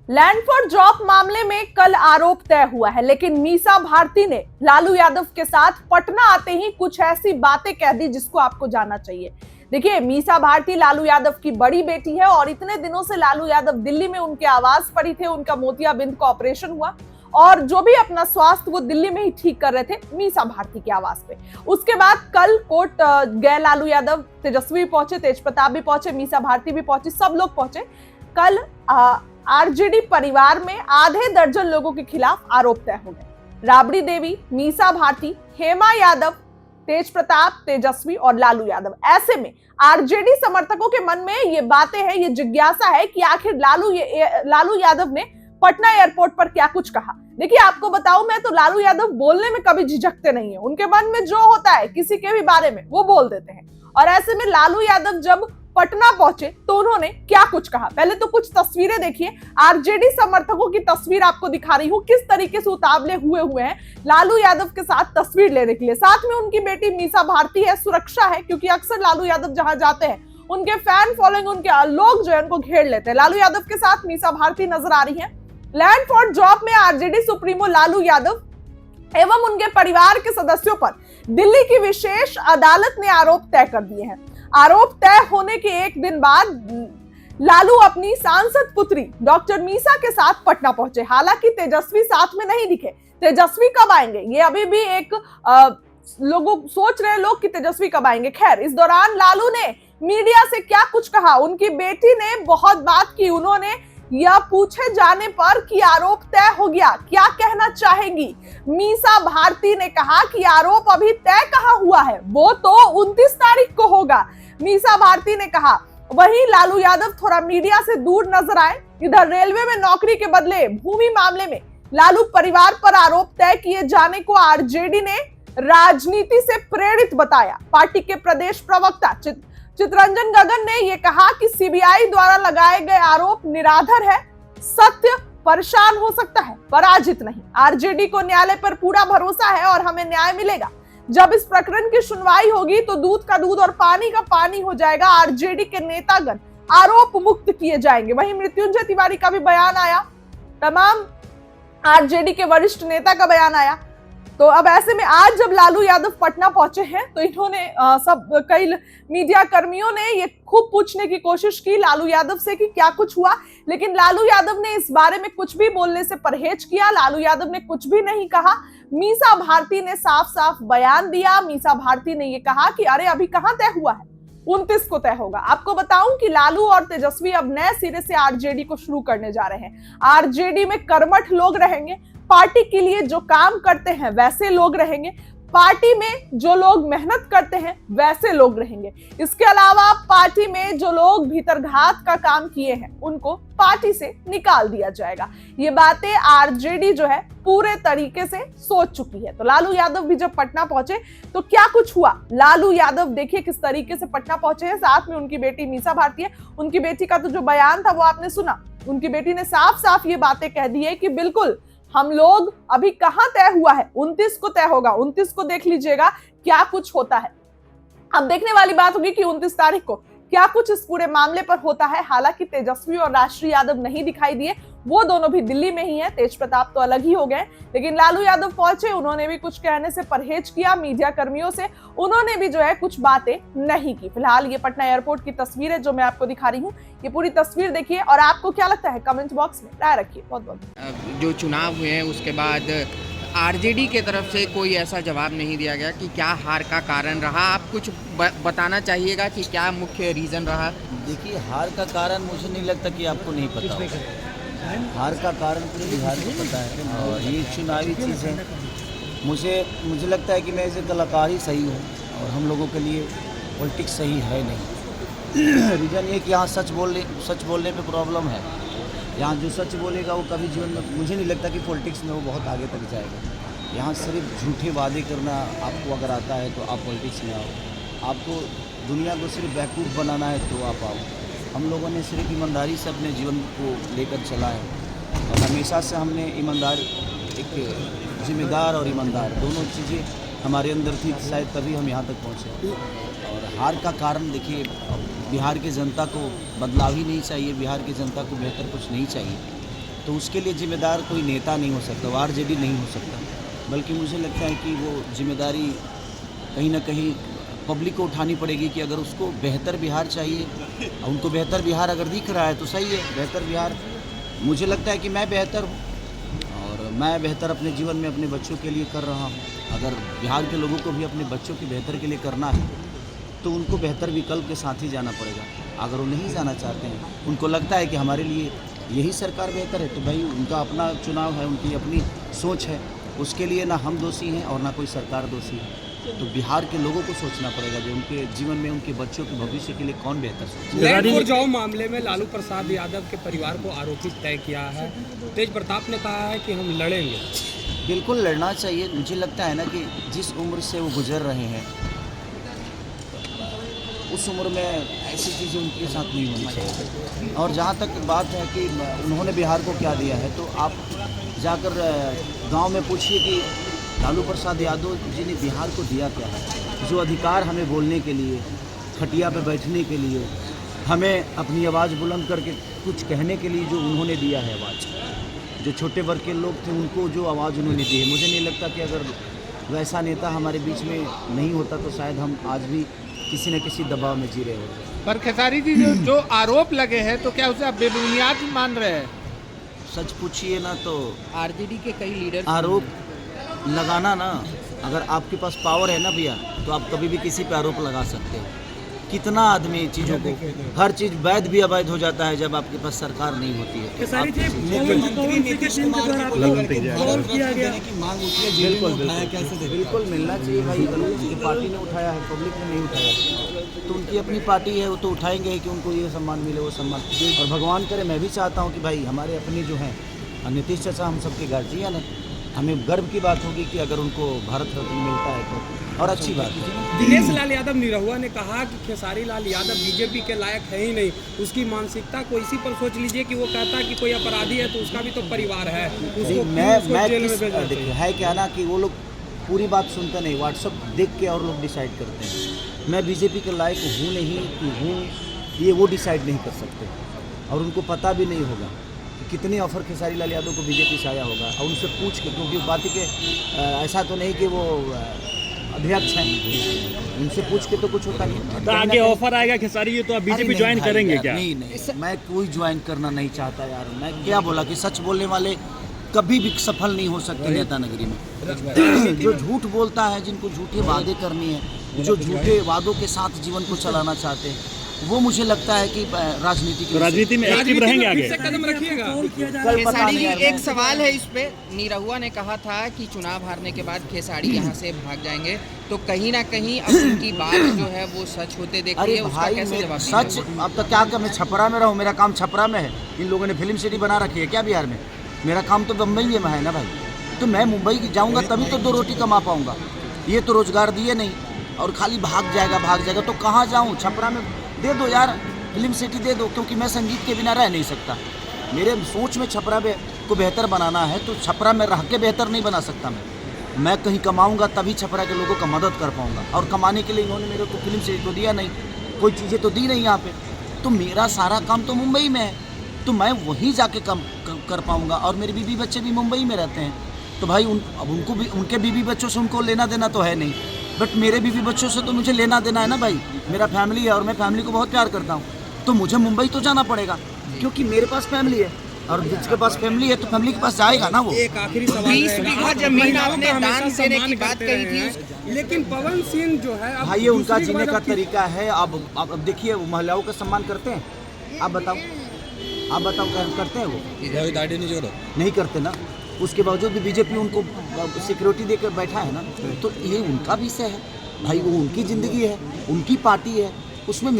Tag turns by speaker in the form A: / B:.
A: Land for job मामले में कल आरोप तय हुआ है, लेकिन मीसा भारती ने लालू यादव के साथ पटना आते ही कुछ ऐसी बातें कह दी जिसको आपको जानना चाहिए। देखिए, मीसा भारती लालू यादव की बड़ी बेटी है और इतने दिनों से लालू यादव दिल्ली में उनके आवास पर ही थे। उनका मोतियाबिंद का ऑपरेशन हुआ और जो भी अपना स्वास्थ्य वो दिल्ली में ही ठीक कर रहे थे मीसा भारती के आवास पे। उसके बाद कल कोर्ट गए लालू यादव, तेजस्वी भी पहुंचे, तेज प्रताप भी पहुंचे, मीसा भारती भी पहुंची, सब लोग पहुंचे। कल आरजेडी परिवार में आधे दर्जन लोगों के खिलाफ आरोप तय हो गए। राबड़ी देवी, मीसा भारती, हेमा यादव, तेज प्रताप, तेजस्वी और लालू यादव। ऐसे में आरजेडी समर्थकों के मन में ये बातें हैं, ये जिज्ञासा है कि आखिर लालू यादव ने पटना एयरपोर्ट पर क्या कुछ कहा। देखिए, आपको बताऊं, मैं तो लालू यादव बोलने में कभी झिझकते नहीं है। उनके मन में जो होता है किसी के भी बारे में वो बोल देते हैं। और ऐसे में लालू यादव जब पटना पहुंचे तो उन्होंने क्या कुछ कहा। पहले तो कुछ तस्वीरें देखिए, आरजेडी समर्थकों की तस्वीर आपको दिखा रही हूं, किस तरीके से उतावले हुए हैं लालू यादव के साथ तस्वीर लेने के लिए। साथ में उनकी बेटी मीसा भारती है, सुरक्षा है, क्योंकि अक्सर लालू यादव जहां जाते हैं उनके फैन फॉलोइंग, उनके लोग जो है उनको घेर लेते हैं। लालू यादव के साथ मीसा भारती नजर आ रही है। लैंड फॉर जॉब में आरजेडी सुप्रीमो लालू यादव एवं उनके परिवार के सदस्यों पर दिल्ली की विशेष अदालत ने आरोप तय कर दिए हैं। आरोप तय होने के एक दिन बाद लालू अपनी सांसद पुत्री डॉक्टर मीसा के साथ पटना पहुंचे। हालांकि तेजस्वी साथ में नहीं दिखे। तेजस्वी कब आएंगे ये अभी भी एक लोगों सोच रहे लोग कि तेजस्वी कब आएंगे। खैर, इस दौरान लालू ने मीडिया से क्या कुछ कहा, उनकी बेटी ने बहुत बात की। उन्होंने यह पूछे जाने पर कि आरोप तय हो गया, क्या कहना चाहेंगी। मीसा भारती ने कहा कि आरोप अभी तय कहाँ हुआ है, वो तो 29 तारीख को होगा, मीसा भारती ने कहा। वहीं लालू यादव थोड़ा मीडिया से दूर नजर आए। इधर रेलवे में नौकरी के बदले भूमि मामले में लालू परिवार पर आरोप तय किए जाने को आरजेडी ने राजनीति से प्रेरित बताया। पार्टी के प्रदेश प्रवक्ता चितरंजन गगन ने यह कहा कि सीबीआई द्वारा लगाए गए आरोप निराधार है, सत्य परेशान हो सकता है, पराजित नहीं। आरजेडी को न्यायालय पर पूरा भरोसा है और हमें न्याय मिलेगा। जब इस प्रकरण की सुनवाई होगी तो दूध का दूध और पानी का पानी हो जाएगा। आरजेडी के नेतागण आरोप मुक्त किए जाएंगे। वहीं मृत्युंजय तिवारी का भी बयान आया, तमाम आरजेडी के वरिष्ठ नेता का बयान आया। तो अब ऐसे में आज जब लालू यादव पटना पहुंचे हैं तो इन्होंने कई मीडिया कर्मियों ने ये खूब पूछने की कोशिश की लालू यादव से कि क्या कुछ हुआ, लेकिन लालू यादव ने इस बारे में कुछ भी बोलने से परहेज किया। लालू यादव ने कुछ भी नहीं कहा। मीसा भारती ने साफ साफ बयान दिया। मीसा भारती ने ये कहा कि अरे अभी कहां तय हुआ है, 29 को तय होगा। आपको बताऊं कि लालू और तेजस्वी अब नए सिरे से आरजेडी को शुरू करने जा रहे हैं। आरजेडी में कर्मठ लोग रहेंगे, पार्टी के लिए जो काम करते हैं वैसे लोग रहेंगे, पार्टी में जो लोग मेहनत करते हैं वैसे लोग रहेंगे। इसके अलावा पार्टी में जो लोग भीतरघात का काम किए हैं उनको पार्टी से निकाल दिया जाएगा। ये बातें आरजेडी जो है पूरे तरीके से सोच चुकी है। तो लालू यादव भी जब पटना पहुंचे तो क्या कुछ हुआ, लालू यादव देखिए किस तरीके से पटना पहुंचे हैं। साथ में उनकी बेटी मीसा भारती है। उनकी बेटी का तो जो बयान था वो आपने सुना। उनकी बेटी ने साफ साफ ये बातें कह दी है कि बिल्कुल हम लोग अभी कहां तय हुआ है, 29 को तय होगा, 29 को देख लीजिएगा क्या कुछ होता है। अब देखने वाली बात होगी कि 29 तारीख को क्या कुछ इस पूरे मामले पर होता है। हालांकि तेजस्वी और राष्ट्रीय यादव नहीं दिखाई दिए, वो दोनों भी दिल्ली में ही हैं। तेज प्रताप तो अलग ही हो गए, लेकिन लालू यादव पहुंचे, उन्होंने भी कुछ कहने से परहेज किया। मीडिया कर्मियों से उन्होंने भी जो है कुछ बातें नहीं की। फिलहाल ये पटना एयरपोर्ट की तस्वीर है जो मैं आपको दिखा रही हूँ। ये पूरी तस्वीर देखिए और आपको क्या लगता है कमेंट बॉक्स में राय रखिए। बहुत बहुत
B: जो चुनाव हुए हैं उसके बाद आरजेडी के तरफ से कोई ऐसा जवाब नहीं दिया गया कि क्या हार का कारण रहा। आप कुछ बताना चाहिएगा कि क्या मुख्य रीज़न रहा।
C: देखिए, हार का कारण मुझे नहीं लगता कि आपको नहीं पता होगा। हार का कारण पूरे बिहार को पता है और ये चुनावी चीज़ है। मुझे लगता है कि मैं ऐसे कलाकार ही सही हूँ और हम लोगों के लिए पॉलिटिक्स सही है नहीं। रीज़न ये कि यहाँ सच बोलने पे प्रॉब्लम है। यहाँ जो सच बोलेगा वो कभी जीवन में, मुझे नहीं लगता कि पॉलिटिक्स में वो बहुत आगे तक जाएगा। यहाँ सिर्फ झूठे वादे करना आपको अगर आता है तो आप पॉलिटिक्स में आओ। आपको दुनिया को सिर्फ बेवकूफ़ बनाना है तो आप आओ। हम लोगों ने सिर्फ ईमानदारी से अपने जीवन को लेकर चला है और हमेशा से हमने एक जिम्मेदार और ईमानदार दोनों चीज़ें हमारे अंदर थी, शायद तभी हम यहाँ तक पहुँचे। और हार का कारण देखिए, बिहार की जनता को बदलाव ही नहीं चाहिए, बिहार की जनता को बेहतर कुछ नहीं चाहिए। तो उसके लिए जिम्मेदार कोई नेता नहीं हो सकता, वो आरजेडी नहीं हो सकता, बल्कि मुझे लगता है कि वो जिम्मेदारी कहीं ना कहीं पब्लिक को उठानी पड़ेगी कि अगर उसको बेहतर बिहार चाहिए, उनको बेहतर बिहार अगर दिख रहा है तो सही है। बेहतर बिहार, मुझे लगता है कि मैं बेहतर हूँ और मैं बेहतर अपने जीवन में अपने बच्चों के लिए कर रहा हूँ। अगर बिहार के लोगों को भी अपने बच्चों के बेहतर के लिए करना है तो उनको बेहतर विकल्प के साथ ही जाना पड़ेगा। अगर वो नहीं जाना चाहते हैं, उनको लगता है कि हमारे लिए यही सरकार बेहतर है, तो भाई उनका अपना चुनाव है, उनकी अपनी सोच है, उसके लिए ना हम दोषी हैं और ना कोई सरकार दोषी है। तो बिहार के लोगों को सोचना पड़ेगा जो उनके जीवन में उनके बच्चों के भविष्य के लिए कौन बेहतर सोचे।
D: लैंड फॉर जॉब मामले में लालू प्रसाद यादव के परिवार को आरोपित तय किया है। तेज प्रताप ने कहा है कि हम लड़ेंगे।
C: बिल्कुल लड़ना चाहिए। मुझे लगता है ना कि जिस उम्र से वो गुजर रहे हैं उस उम्र में ऐसी चीज़ें उनके साथ नहीं होनी चाहिए। और जहाँ तक बात है कि उन्होंने बिहार को क्या दिया है, तो आप जाकर गांव में पूछिए कि लालू प्रसाद यादव जी ने बिहार को दिया क्या है। जो अधिकार हमें बोलने के लिए, खटिया पे बैठने के लिए, हमें अपनी आवाज़ बुलंद करके कुछ कहने के लिए जो उन्होंने दिया है आवाज़, जो छोटे वर्ग के लोग थे उनको जो आवाज़ उन्होंने दी है, मुझे नहीं लगता कि अगर वैसा नेता हमारे बीच में नहीं होता तो शायद हम आज भी किसी न किसी दबाव में जी रहे होते।
E: पर खेसारी जी जो आरोप लगे हैं तो क्या उसे आप बेबुनियाद मान रहे हैं?
C: सच पूछिए ना तो
B: आरजेडी के कई लीडर
C: आरोप लगाना ना, अगर आपके पास पावर है ना भैया, तो आप कभी भी किसी पे आरोप लगा सकते हो। कितना आदमी चीज़ों को, हर चीज़ वैध भी अवैध हो जाता है जब आपके पास सरकार नहीं होती है। बिल्कुल मिलना चाहिए भाई। अगर उनकी पार्टी ने उठाया है, पब्लिक ने नहीं उठाया, तो उनकी अपनी पार्टी है, वो तो उठाएंगे ही कि उनको ये सम्मान मिले, वो सम्मान। और भगवान करे, मैं भी चाहता हूँ कि भाई हमारे अपने जो हैं नीतीश चाचा हम सबके गार्जियन हैं, हमें गर्व की बात होगी कि अगर उनको भारत रत्न मिलता है तो, और अच्छी बात है।
D: दिनेश लाल यादव निरहुआ ने कहा कि खेसारी लाल यादव बीजेपी के लायक है ही नहीं। उसकी मानसिकता को इसी पर सोच लीजिए कि वो कहता कि कोई अपराधी है तो उसका भी तो परिवार है, उसको
C: मैं
D: जेल में भेजना
C: देखिए
D: चाहिए।
C: है क्या ना कि वो लोग पूरी बात सुनते नहीं, व्हाट्सअप देख के और लोग डिसाइड करते हैं। मैं बीजेपी के लायक हूँ नहीं कि हूँ, ये वो डिसाइड नहीं कर सकते, और उनको पता भी नहीं होगा कितने ऑफर खेसारी लाल यादव को बीजेपी से आया होगा। और उनसे पूछ के, क्योंकि बात के ऐसा तो नहीं कि वो अध्यक्ष हैं, उनसे पूछ के तो कुछ होता नहीं।
F: तो आगे ऑफर आएगा खेसारी जी तो आप बीजेपी ज्वाइन करेंगे क्या?
C: नहीं, मैं कोई ज्वाइन करना नहीं चाहता यार। मैं क्या बोला कि सच बोलने वाले कभी भी सफल नहीं हो सकते नेता नगरी में। जो झूठ बोलता है, जिनको झूठे वादे करनी है, जो झूठे वादों के साथ जीवन को चलाना चाहते हैं, वो मुझे लगता है कि
F: राजनीति में एक्टिव रहेंगे आगे।
D: कदम रखिएगा।
B: खेसारी जी, एक सवाल है इस पे। निरहुआ ने कहा था कि चुनाव हारने के बाद खेसारी यहाँ से भाग जाएंगे, तो कहीं ना कहीं अब उनकी बात जो है वो सच होते देख रही है, उसका कैसे जवाब
C: सच? अब तो क्या मैं छपरा में रहूँ, मेरा काम छपरा में है। इन लोगों ने फिल्म सिटी बना रखी है क्या बिहार में? मेरा काम तो बम्बई में है ना भाई। तो मैं मुंबई जाऊँगा तभी तो 2 रोटी कमा पाऊँगा। ये तो रोजगार दिए नहीं, और खाली भाग जाएगा तो कहाँ जाऊँ? छपरा में दे दो यार, फिल्म सिटी दे दो, क्योंकि मैं संगीत के बिना रह नहीं सकता। मेरे सोच में छपरा को बेहतर बनाना है, तो छपरा में रह के बेहतर नहीं बना सकता। मैं कहीं कमाऊंगा तभी छपरा के लोगों का मदद कर पाऊंगा, और कमाने के लिए इन्होंने मेरे को फिल्म सिटी तो दिया नहीं, कोई चीज़ें तो दी नहीं यहाँ पे। तो मेरा सारा काम तो मुंबई में है, तो मैं वहीं जाके काम कर पाऊँगा। और मेरे बीवी बच्चे भी मुंबई में रहते हैं, तो भाई अब उनको भी, उनके बीवी बच्चों से उनको लेना देना तो है नहीं, बट मेरे बीवी बच्चों से तो मुझे लेना देना है ना भाई। मेरा फैमिली है और मैं फैमिली को बहुत प्यार करता हूँ, तो मुझे मुंबई तो जाना पड़ेगा, क्योंकि मेरे पास फैमिली है, और जिसके पास फैमिली है तो फैमिली के पास जाएगा ना वो।
D: एक आखिरी सवाल
B: 20 बीघा जमीन आपने दान देने की बात कही थी,
D: लेकिन पवन सिंह जो है
C: भाई ये उनका जीने का तरीका है। अब देखिए, वो महिलाओं का सम्मान करते हैं? आप बताओ करते हैं? वो नहीं करते ना। उसके बावजूद भी बीजेपी उनको सिक्योरिटी देकर बैठा है ना, तो ये उनका विषय है भाई। वो उनकी ज़िंदगी है, उनकी पार्टी है, उसमें